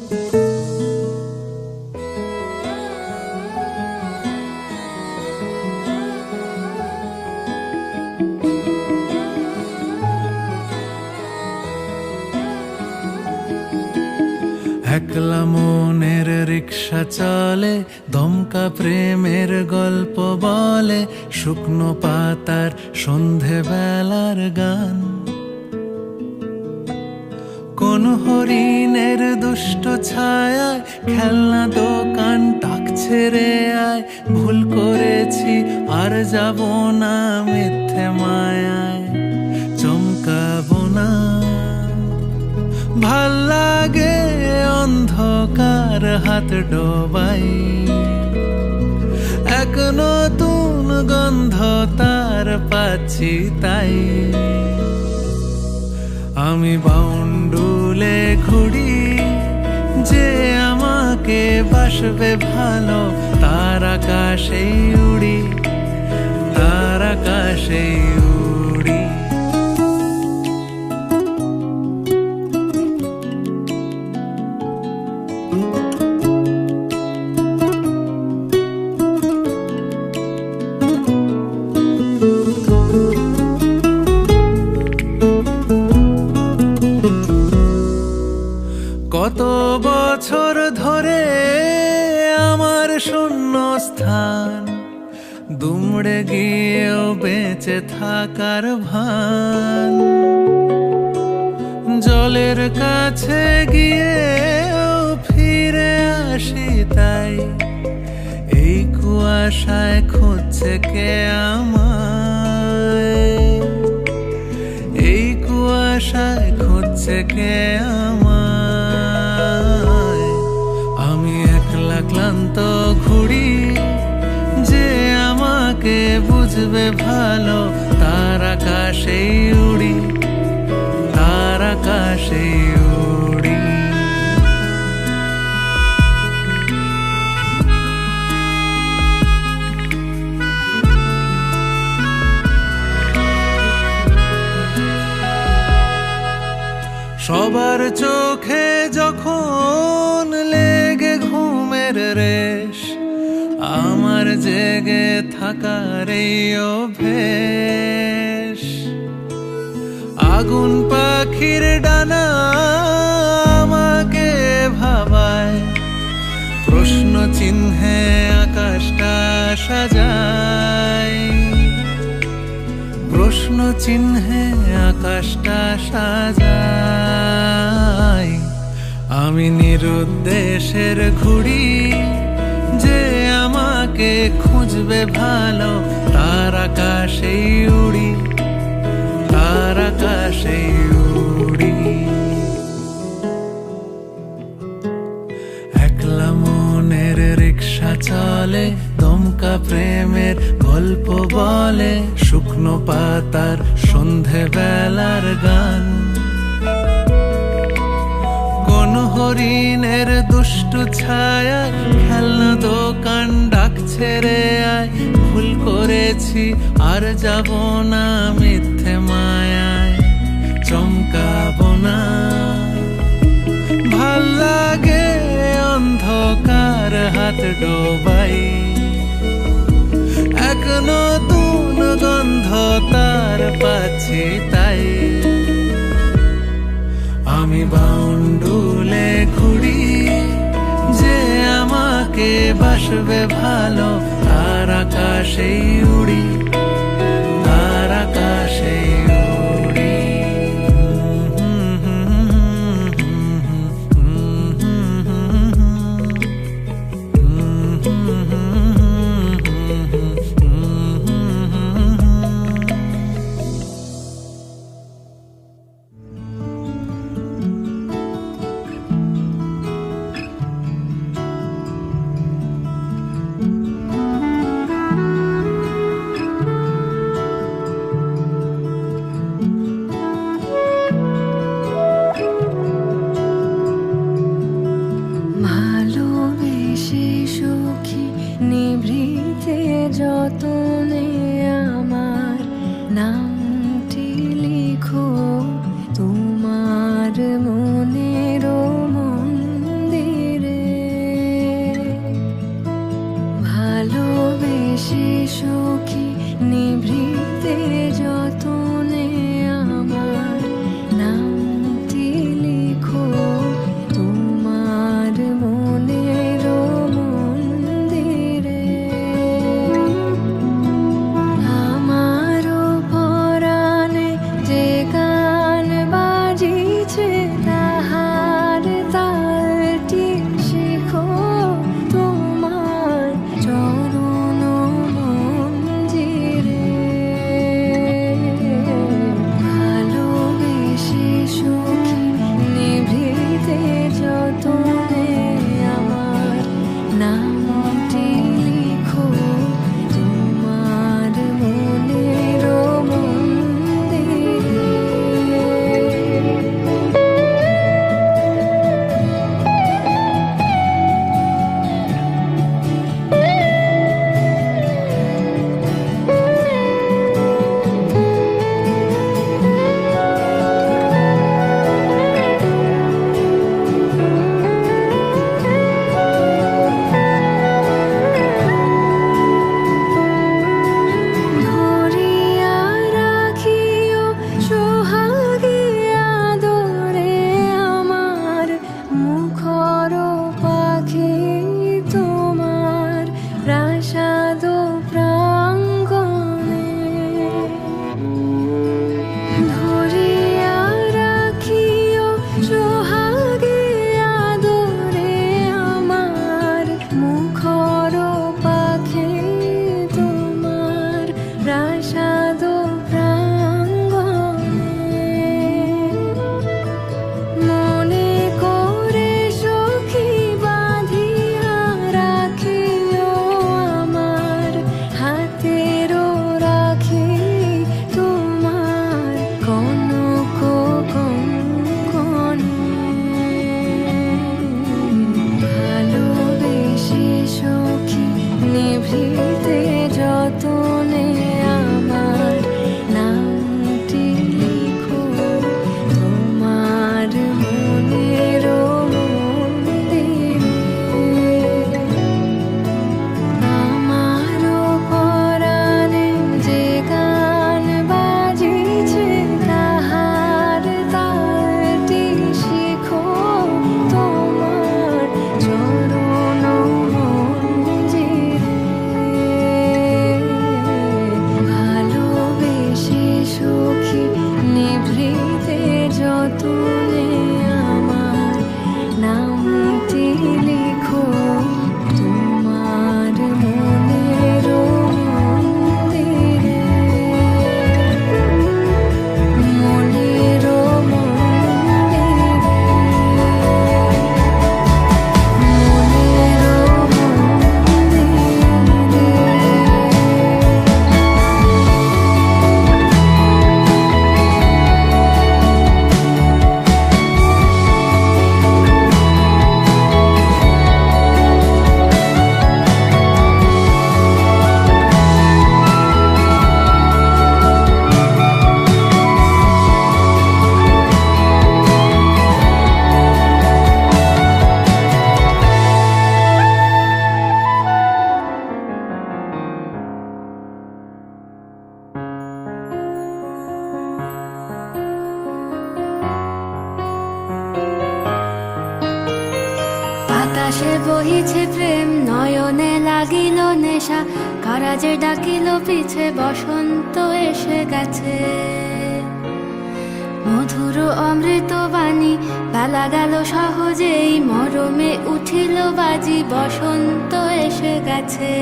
একলা মনের রিক্সা চলে, দমকা প্রেমের গল্প বলে, শুকনো পাতার সন্ধেবেলার গান। কোন হরিণের দুষ্ট ছায়ায় খেলনা দোকান ডাকছে রে আয়, ভুল করেছি আর যাব না মিথ্যে মায়ায়, চমকাবো না। ভাল লাগে অন্ধকার হাত ডোবাই, এক নতুন গন্ধ তার পাচ্ছি তাই। আমি বাউন্ডুলে ঘুরি, যে আমাকে বাসবে ভালো, তার আকাশেই উড়ি, তার আকাশেই উড়ি। কত বছর ধরে আমার শূন্য স্থান, দুমড়ে গিয়েও বেঁচে থাকার ভান। জলের কাছে গিয়েও ফিরে আসি তাই, এই কুয়াশায় খুঁজছে কে আমায়, এই কুয়াশায় খুঁজছে কে আমায়। আমি একলা ক্লান্ত ঘুরি, যে আমাকে বুঝবে ভালো, তার আকাশেই উড়ি, তার আকাশেই উড়ি। সবার চোখে যখন লেগে ঘুমের রেশ, আমার জেগে থাকার এই অভ্যেস। আগুন পাখির ডানা আমাকে ভাবায়, প্রশ্ন চিহ্নে আকাশটা সাজায়, প্রশ্ন চিহ্নে আকাশটা সাজায়। আমি নিরুদ্দেশের ঘুড়ি, যে আমাকে খুঁজবে ভালো, তার আকাশেই উড়ি, তার আকাশেই উড়ি। একলা মনের রিক্সা চলে, দমকা প্রেমের গল্প বলে, শুকনো পাতার সন্ধেবেলার গান। কোন হরিণের দুষ্টু ছায়া খেলনা দোকান ডাকছে রে আয়, ভুল করেছি আর যাব না মিথ্যে মায়ায়, চমকাবো না। ভাল লাগে অন্ধকার হাত ডোবাই, এক নতুন গন্ধ তার পাচ্ছি তাই। আমি বাউন্ডুলে ঘুরি, যে আমাকে বাসবে ভালো, তার আকাশেই উড়ি, তার আকাশেই উড়ি। লিখো তোমার মনের মন্দিরে, মনের মন্দিরে, মনের বাতাসে বহিছে প্রেম, নয়নে লাগিল নেশা, কারাজে ডাকিল পিছে, বসন্ত এসে গেছে। মধুর অমৃত বাণী, বেলা গেল সহজেই, মরমে উঠিল বাজি, বসন্ত এসে গেছে।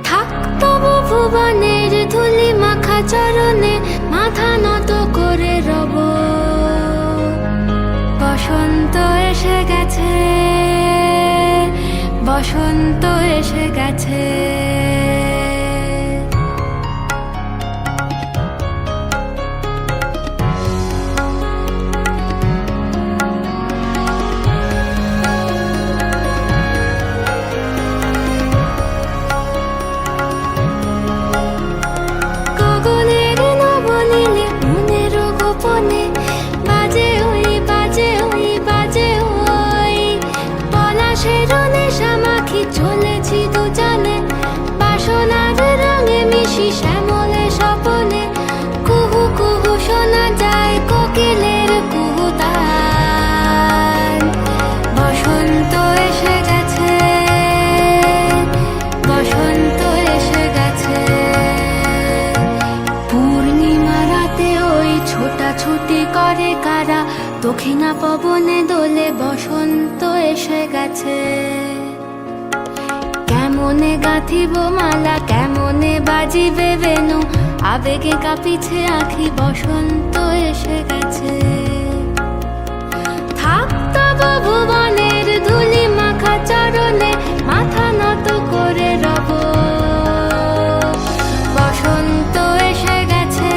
থাক তবু ভুবনের ধুলি মাখা চরণে, মাথা নত করে রব। বসন্ত এসে গেছে, বসন্ত এসে গেছে। গগনের নবনীলে, মনের গোপনে, বাজে ওই বাজে ওই বাজে ওই, পলাশের নেশা মাখি চলেছি দুজনে, বাসনার রঙে মিশি শ্যামলে স্বপনে, কুহু কুহু শোনা যায় কোকিলের কুহুতান। বসন্ত এসে গেছে, বসন্ত এসে গেছে। পূর্ণিমা রাতে ওই ছোটাছুটি করে কারা, দক্ষিণা পবনে দোলে, বসন্ত এসে গেছে। কেমনে গাঁথিব মালা, কেমনে বাজিবে বেনু, আবেগে কাঁপিছে আঁখি, বসন্ত এসে গেছে। থাক তবু ভুবনের ধুলি মাখা চরণে, মাথা নত করে রব। বসন্ত এসে গেছে,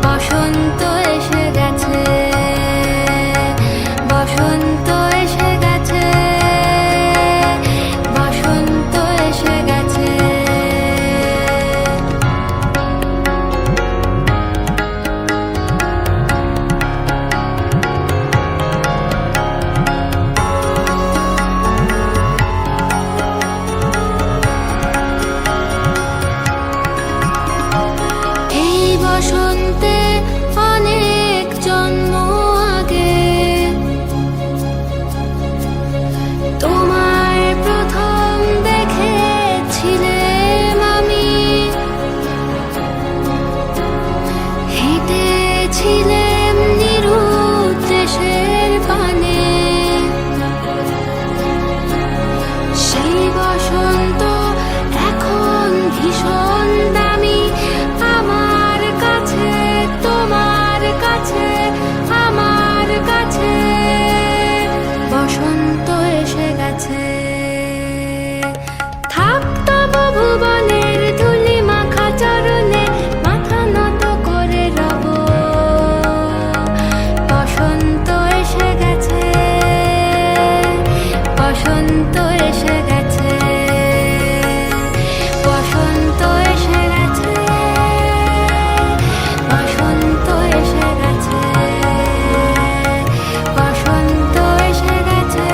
বসন্ত এসে গেছে, বসন্ত এসে গেছে, বসন্ত এসে গেছে। এই বসন্তে অনেক জন্ম আগে, তোমায় প্রথম দেখেছিলাম আমি। হেঁটেছিলাম নিরুৎ দেশের পানে, সেই বসন্ত এখন ভীষণ দামি আমার কাছে, তোমার কাছে, আমার কাছে। বসন্ত এসে গেছে। থাক তবু ভুবনের ধুলি মাখা চরণে, মাথা নত করে রব। বসন্ত এসে গেছে, বসন্ত এসে গেছে, বসন্ত এসে গেছে, বসন্ত এসে গেছে, বসন্ত এসে গেছে।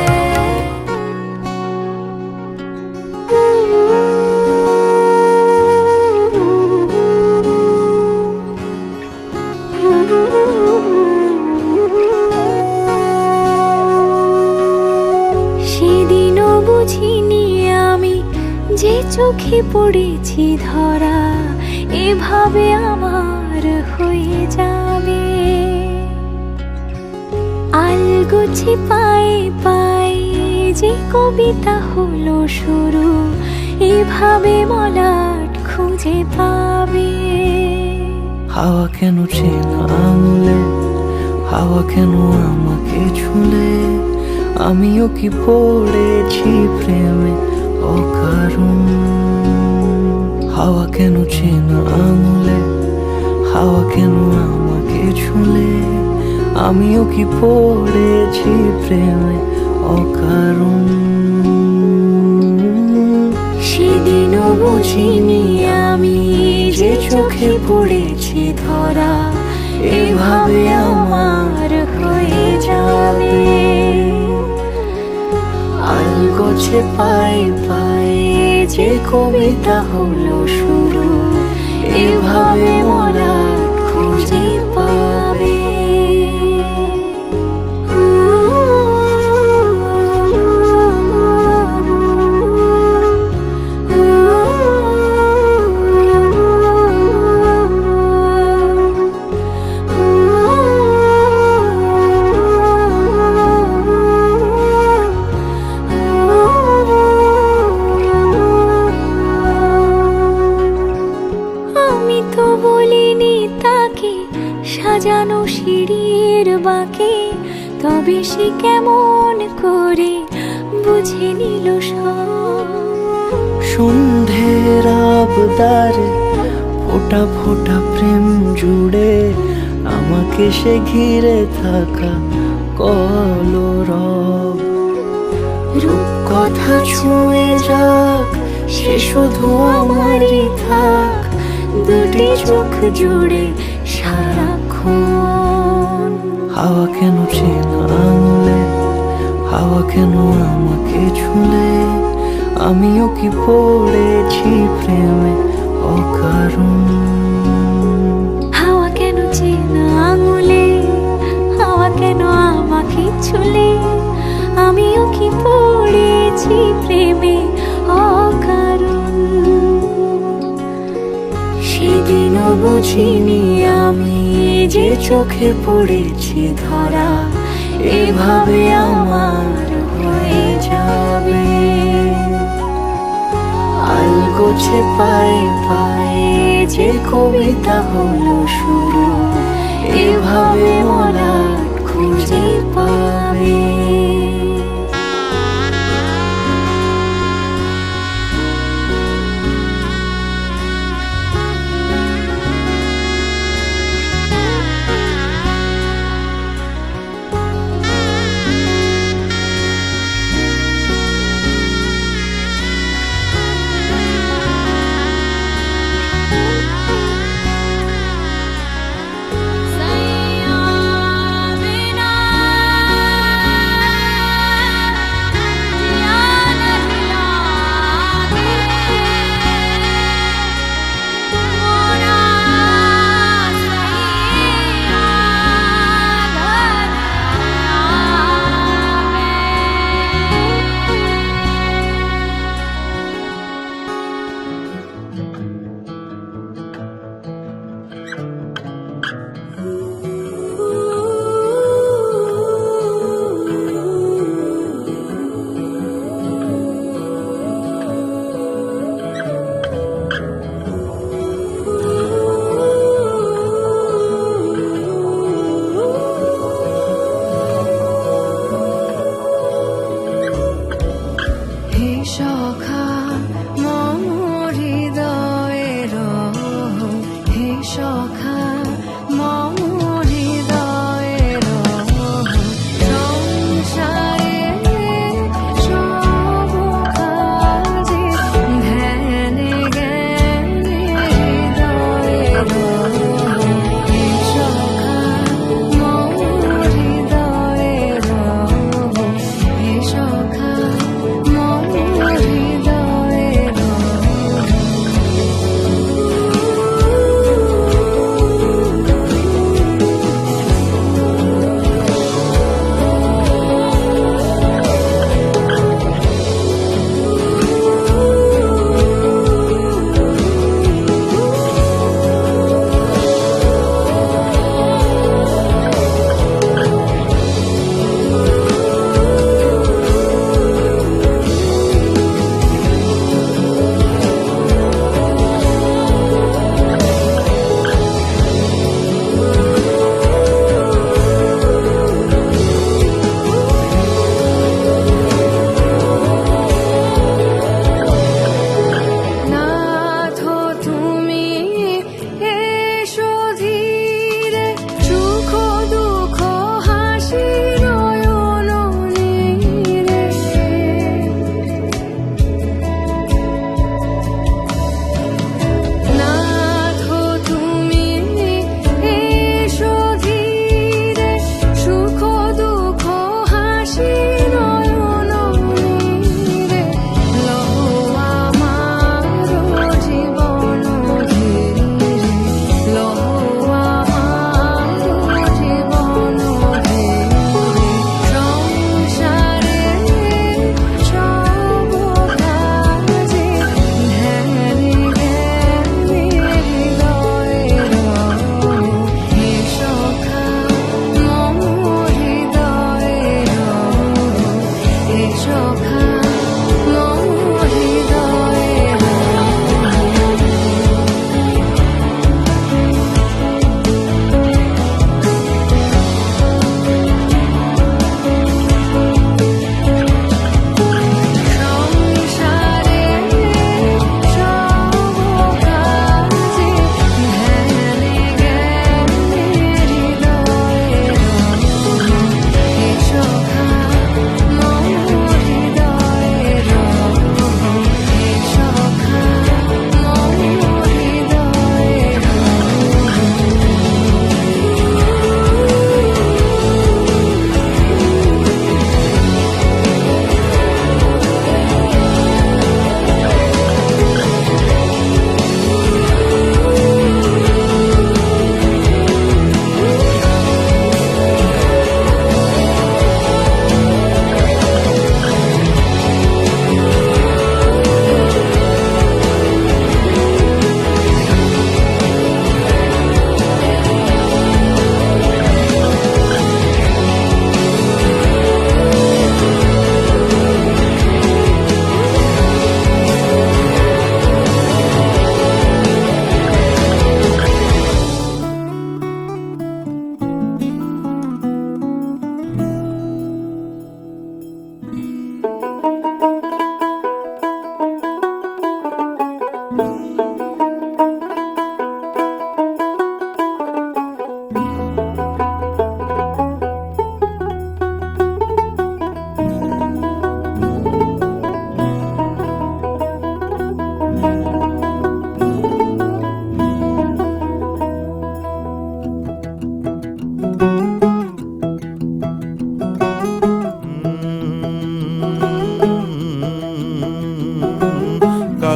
সেদিনও বুঝিনি আমি যে চোখে পড়েছি ধরা, এভাবে আমার হয়ে যাবে। আল আলগোছে পায়ে পায়ে যে কবিতা হলো শুরু, এভাবে মলাট খুঁজে পাবে। হাওয়া কেন চেনা আঙুলে, হাওয়া কেন আমাকে ছুলে, আমিও কি পড়েছি প্রেমে অকারণ। হাওয়া কেন চেনা আঙুলে, হাওয়া কেন আমাকে ছুলে, আমিও কি পড়েছি প্রেমে অকারণ। সেদিনও বুঝিনি আমি যে চোখে পড়েছি ধরা, এভাবে আমার হয়ে যাবে। আলগোছে পায়ে পায়ে যে কবিতা হলো শুরু, এভাবে মলাট খুঁজে পাবে। আমি তো বলিনি তাকে সাজানো সিঁড়ির বাঁকে, তবে সে কেমন করে বুঝে নিল সব। সন্ধ্যের আবদারে ফোঁটা ফোঁটা প্রেম জুড়ে, আমাকে সে ঘিরে থাকা কলরব। রূপকথা ছুঁয়ে যাক, সে শুধু আমারই থাক, দুটি চোখ জুড়ে সারাক্ষণ। হাওয়া কেন চেনা আঙুলে, হাওয়া কেন আমাকে ছুলে, আমিও কি পড়েছি প্রেমে অকারণ। হাওয়া কেন চেনা আঙুলে, হাওয়া কেন আমাকে ছুলে, আমিও কি পড়েছি প্রেমে অকারণ। সেদিনও বুঝিনি আমি যে চোখে পড়েছি ধরা, এভাবে আমার হয়ে যাবে। আলগোছে পায়ে পায়ে যে কবিতা হলো শুরু, এভাবে মলাট খুঁজে পাবে।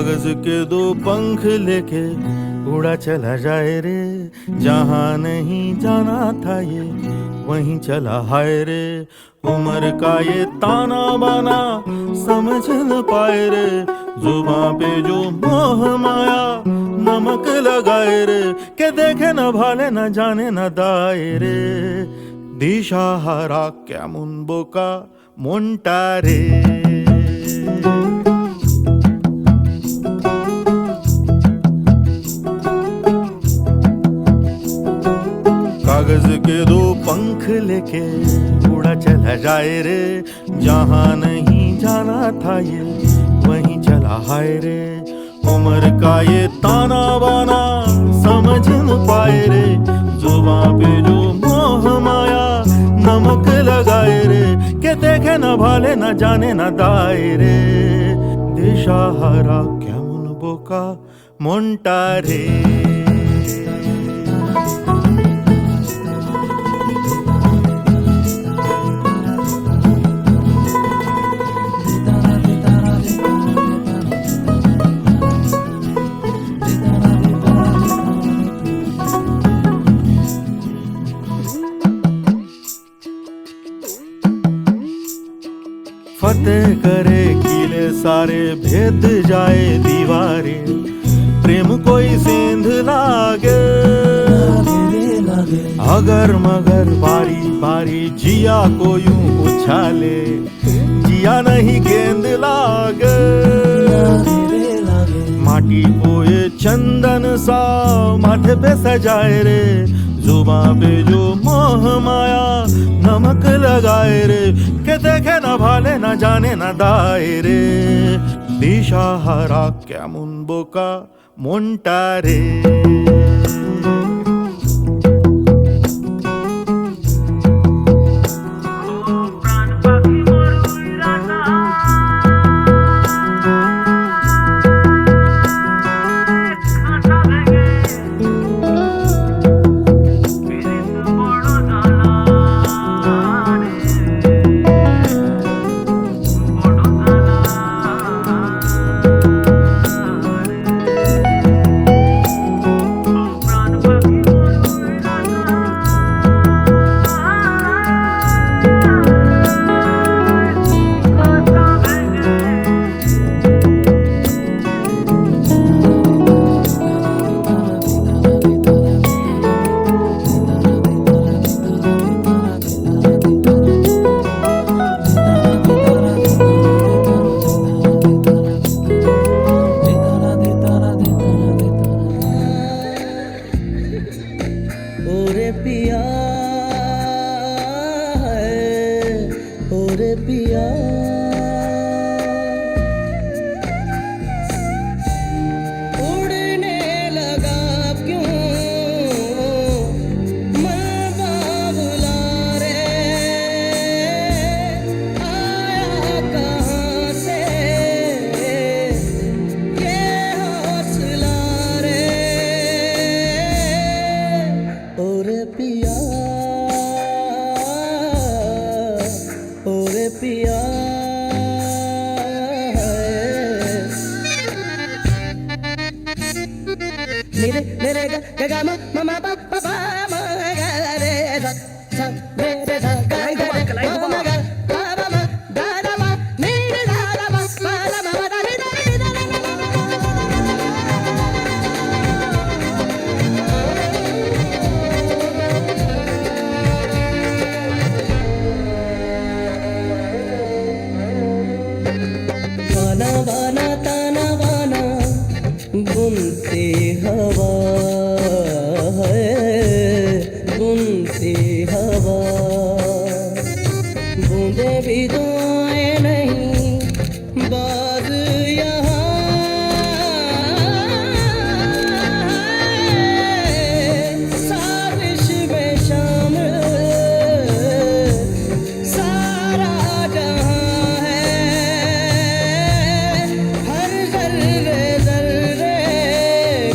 कागज के दो पंख लेके उड़ा चला जाए रे, जहाँ नहीं जाना था ये वहीं चला हाय रे। उम्र का ये ताना बाना समझ न पाए रे, जुबां पे जो मोह माया नमक लगाए रे, के देखे न भाले न जाने न दाए रे। দিশাহারা কেমন বোকা মনটা রে। कागज के दो पंख लेके उड़ा चला जाए रे, जहाँ नहीं जाना था ये वहीं चला हाय रे। उम्र का ये ताना बाना समझ न पाए रे, जुबां पे जो मोह माया नमक लगाए रे, के देखे न भाले न जाने न दाए रे। দিশাহারা কেমন বোকা মনটা রে। फतेह करे किले सारे, भेद जाए दीवारें, प्रेम कोई सेंध लागे अगर मगर बारी बारी जिया को यूं उछाले, जिया नहीं गेंद लागे। माटी को ये चंदन सा माथे पे सजाए रे, जुबां पे जो मोह माया नमक लगाए रे, के देखे न भाले न जाने न दाए रे। দিশাহারা কেমন বোকা মনটা রে। ओरे पिया है, ओरे पिया उड़ने लगा क्यों मैं बाबुला रे, आया कहाँ से ये हौसला रे। ओरे पिया, ओरे पिया मेरे मेरे गा गा गा मा मा मा पा पा पा मा गा रे सा सा रे रे सा गा गा रे मा मा गा पा पा मा गा रा मा नी रे सा रा मा पा रा मा दा रे दा रे दा रे वाना वाना ताना वाना बुनती हवा है, बुनती हवा बूंदे भी दुआएं नहीं बाज यहाँ साजिश में शामिल सारा जहाँ है, हर जर्रे जर्रे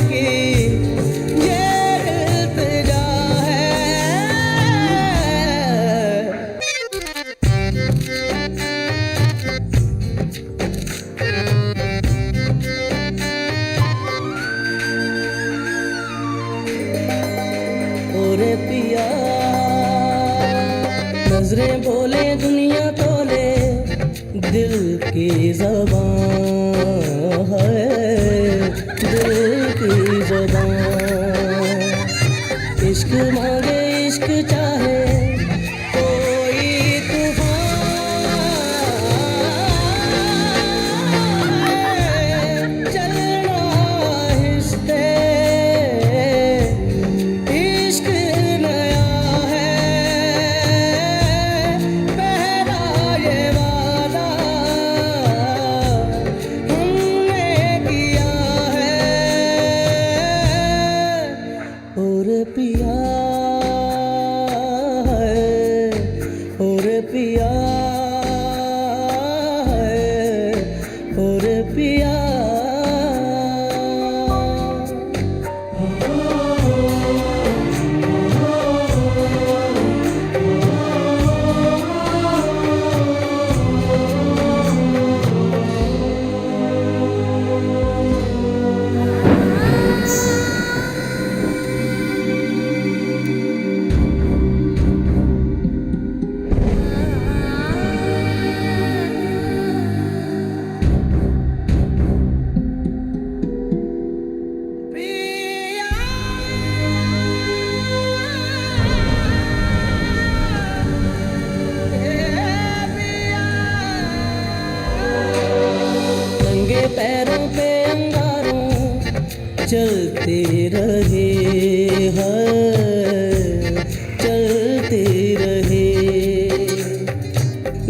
की ये इल्तिजा है। बोले दुनिया तोले दिल की ज़बान है, दिल की ज़बान। इश्क मांगे इश्क चाहे कोई तूफान, चलना हिस्से इश्क नया है, पहला ये वादा हमने किया है। और पिया है, और पिया है, और पिया। नंगे पैरों पे अंगारों चलते रहे हैं, चलते रहे।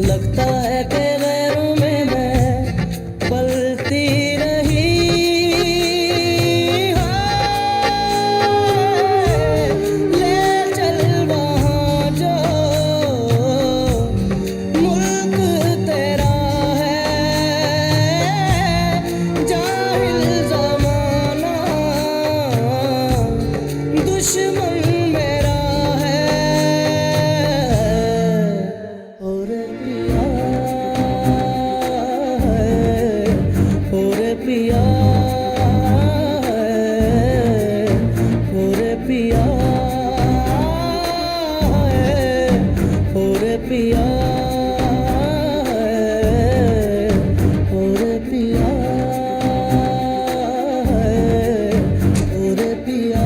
लगता है कि गैरों में मैं पलती रही है। ले चल वहाँ जो मुल्क तेरा है, जाहिल ज़माना दुश्मन मेरा है। और पिया है, और पिया है, और पिया है, और पिया है, और पिया है, और पिया।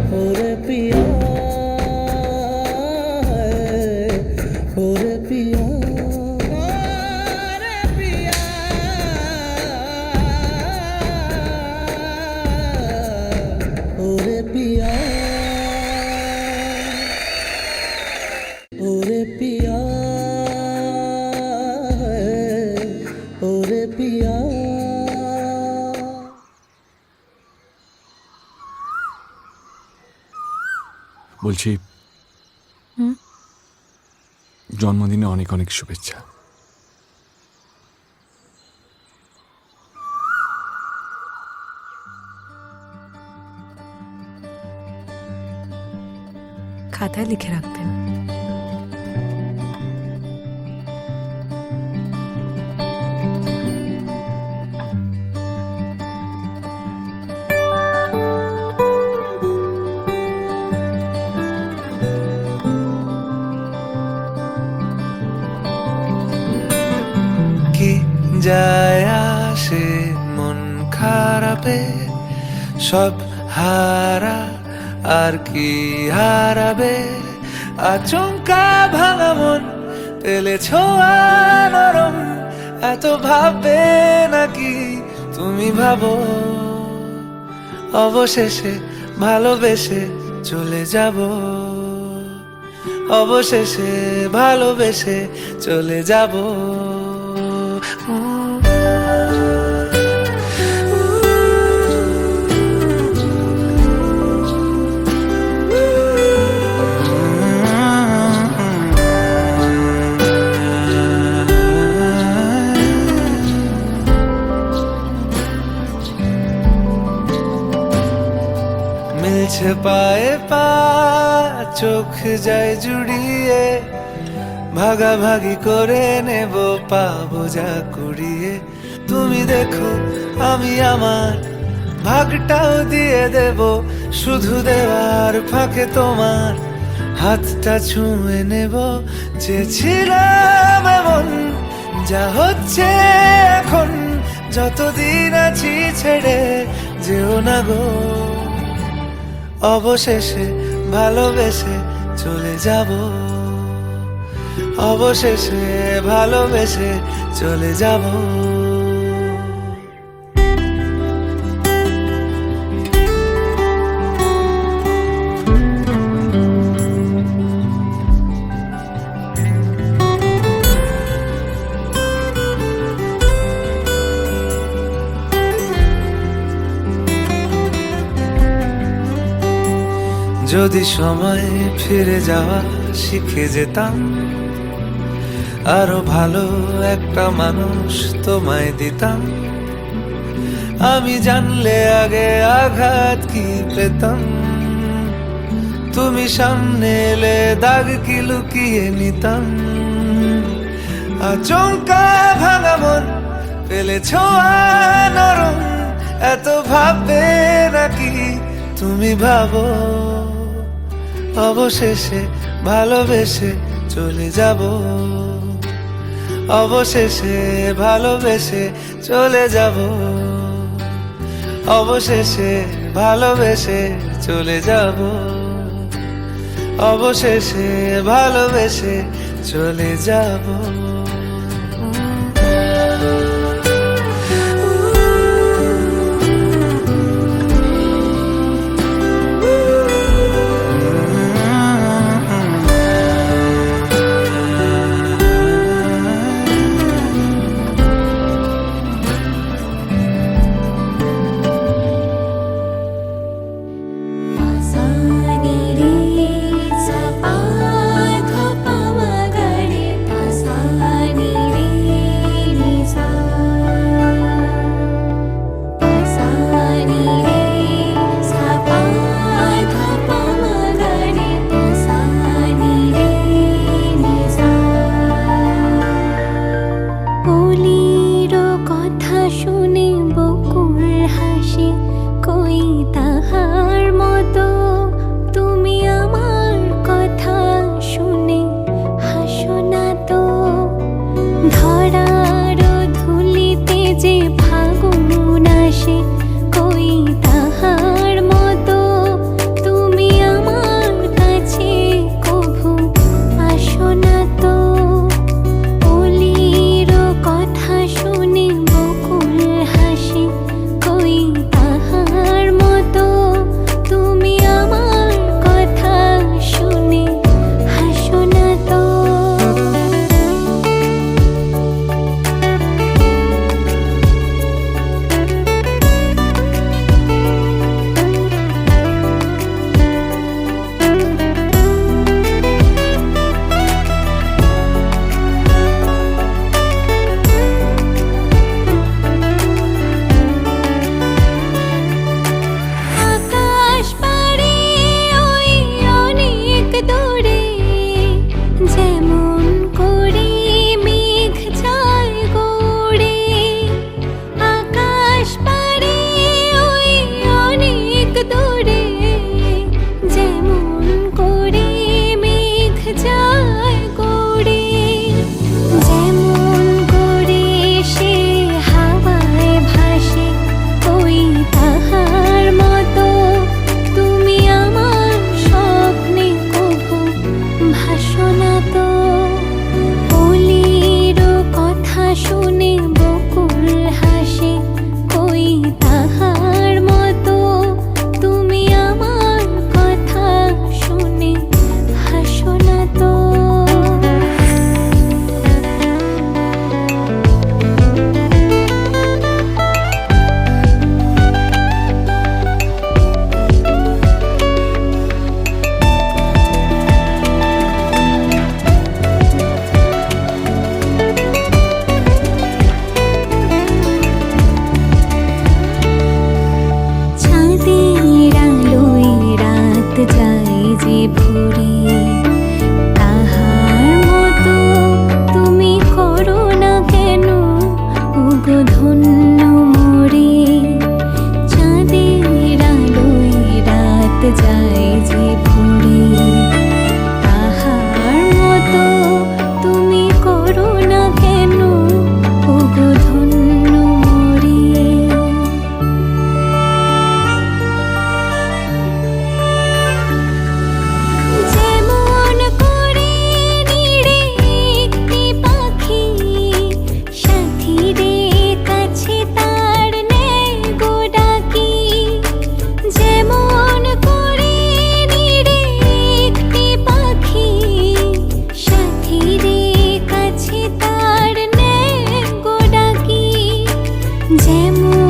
और पिया है, और पिया, और पिया, और पिया, और पिया है, और पिया। বলছি জন্মদিনে অনেক অনেক শুভেচ্ছা। খাতায় লিখে রাখবেন। কি যায় আসে মন খারাপে, সব হারা আর কি হারাবে। আচমকা ভাঙা মন পেলে ছোঁয়া নরম, এত ভাববে নাকি তুমি ভাবো। অবশেষে ভালোবেসে চলে যাব, অবশেষে ভালোবেসে চলে যাব। আছে পায়ে পা, চোখ যায় জুড়িয়ে, ভাগাভাগি করে নেব পাবো যা কুড়িয়ে। তুমি দেখো আমি আমার ভাগটাও দিয়ে দেব, শুধু দেওয়ার ফাঁকে তোমার হাতটা ছুঁয়ে নেব। চেয়েছিলাম এমন, যা হচ্ছে এখন, যতদিন আছি ছেড়ে যেও না গো। অবশেষে ভালোবেসে চলে যাব, অবশেষে ভালোবেসে চলে যাব। যদি সময় ফিরে যাওয়া শিখে যেতাম, আরো ভালো একটা মানুষ তোমায় দিতাম। আমি জানলে আগে আঘাত কি পেতাম, তুমি সামনে এলে দাগ কি লুকিয়ে নিতাম। আচমকা ভাঙা মন পেলে ছোঁয়া নরম, এত ভাববে নাকি তুমি ভাবো। অবশেষে ভালোবেসে চলে যাব, অবশেষে ভালোবেসে চলে যাব, অবশেষে ভালোবেসে চলে যাব, অবশেষে ভালোবেসে চলে যাব। যেমন